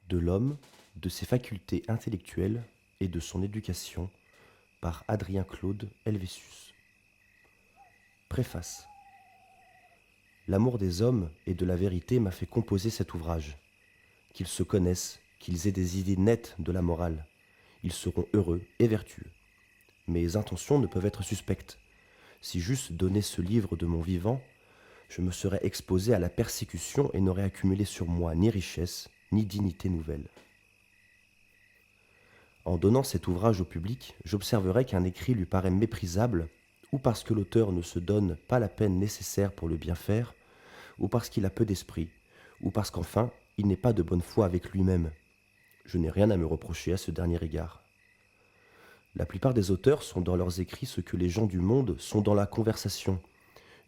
de l'homme, de ses facultés intellectuelles et de son éducation par Adrien-Claude Helvétius. Préface. L'amour des hommes et de la vérité m'a fait composer cet ouvrage. Qu'ils se connaissent, qu'ils aient des idées nettes de la morale, ils seront heureux et vertueux. Mes intentions ne peuvent être suspectes. Si j'eusse donné ce livre de mon vivant, je me serais exposé à la persécution et n'aurais accumulé sur moi ni richesse, ni dignité nouvelle. En donnant cet ouvrage au public, j'observerai qu'un écrit lui paraît méprisable, ou parce que l'auteur ne se donne pas la peine nécessaire pour le bien faire, ou parce qu'il a peu d'esprit, ou parce qu'enfin, il n'est pas de bonne foi avec lui-même. Je n'ai rien à me reprocher à ce dernier égard. La plupart des auteurs sont dans leurs écrits ce que les gens du monde sont dans la conversation,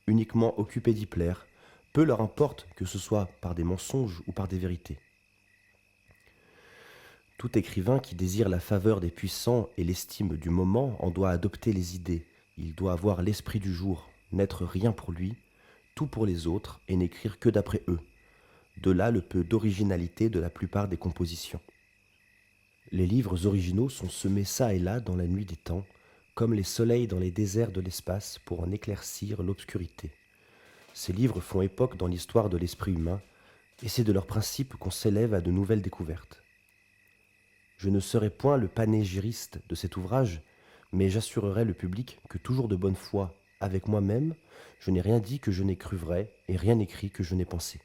uniquement occupés d'y plaire, peu leur importe que ce soit par des mensonges ou par des vérités. Tout écrivain qui désire la faveur des puissants et l'estime du moment en doit adopter les idées. Il doit avoir l'esprit du jour, n'être rien pour lui, tout pour les autres et n'écrire que d'après eux. De là le peu d'originalité de la plupart des compositions. Les livres originaux sont semés çà et là dans la nuit des temps, comme les soleils dans les déserts de l'espace pour en éclaircir l'obscurité. Ces livres font époque dans l'histoire de l'esprit humain, et c'est de leurs principes qu'on s'élève à de nouvelles découvertes. Je ne serai point le panégyriste de cet ouvrage, mais j'assurerai le public que toujours de bonne foi, avec moi-même, je n'ai rien dit que je n'ai cru vrai, et rien écrit que je n'ai pensé.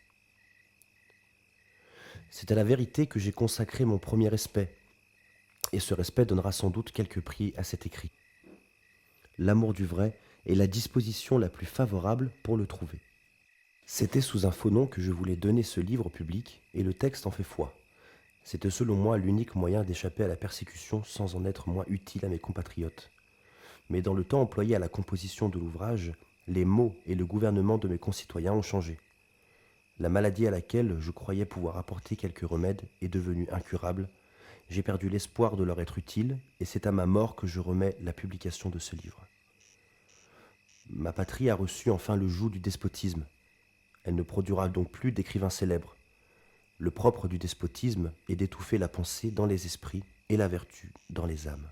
C'est à la vérité que j'ai consacré mon premier respect, et ce respect donnera sans doute quelque prix à cet écrit. L'amour du vrai est la disposition la plus favorable pour le trouver. C'était sous un faux nom que je voulais donner ce livre au public, et le texte en fait foi. C'était selon moi l'unique moyen d'échapper à la persécution sans en être moins utile à mes compatriotes. Mais dans le temps employé à la composition de l'ouvrage, les mots et le gouvernement de mes concitoyens ont changé. La maladie à laquelle je croyais pouvoir apporter quelques remèdes est devenue incurable. J'ai perdu l'espoir de leur être utile, et c'est à ma mort que je remets la publication de ce livre. Ma patrie a reçu enfin le joug du despotisme. Elle ne produira donc plus d'écrivains célèbres. Le propre du despotisme est d'étouffer la pensée dans les esprits et la vertu dans les âmes.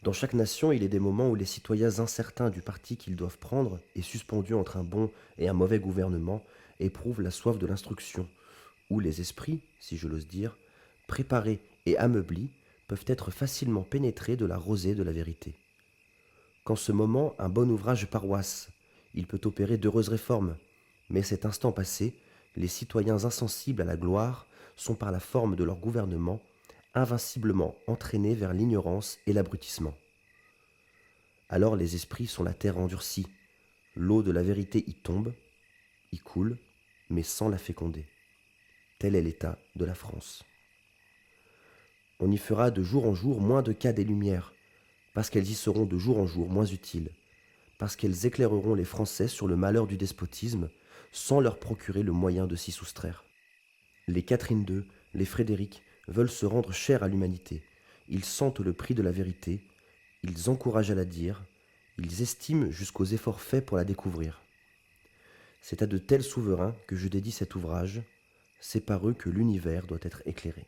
Dans chaque nation, il est des moments où les citoyens incertains du parti qu'ils doivent prendre et suspendus entre un bon et un mauvais gouvernement éprouvent la soif de l'instruction, où les esprits, si je l'ose dire, préparés et ameublis, peuvent être facilement pénétrés de la rosée de la vérité. Qu'en ce moment, un bon ouvrage paroisse, il peut opérer d'heureuses réformes, mais cet instant passé, les citoyens insensibles à la gloire sont par la forme de leur gouvernement invinciblement entraînés vers l'ignorance et l'abrutissement. Alors les esprits sont la terre endurcie, l'eau de la vérité y tombe, y coule, mais sans la féconder. Tel est l'état de la France. On y fera de jour en jour moins de cas des Lumières, parce qu'elles y seront de jour en jour moins utiles, parce qu'elles éclaireront les Français sur le malheur du despotisme, sans leur procurer le moyen de s'y soustraire. Les Catherine II, les Frédéric veulent se rendre chers à l'humanité. Ils sentent le prix de la vérité, ils encouragent à la dire, ils estiment jusqu'aux efforts faits pour la découvrir. C'est à de tels souverains que je dédie cet ouvrage, c'est par eux que l'univers doit être éclairé.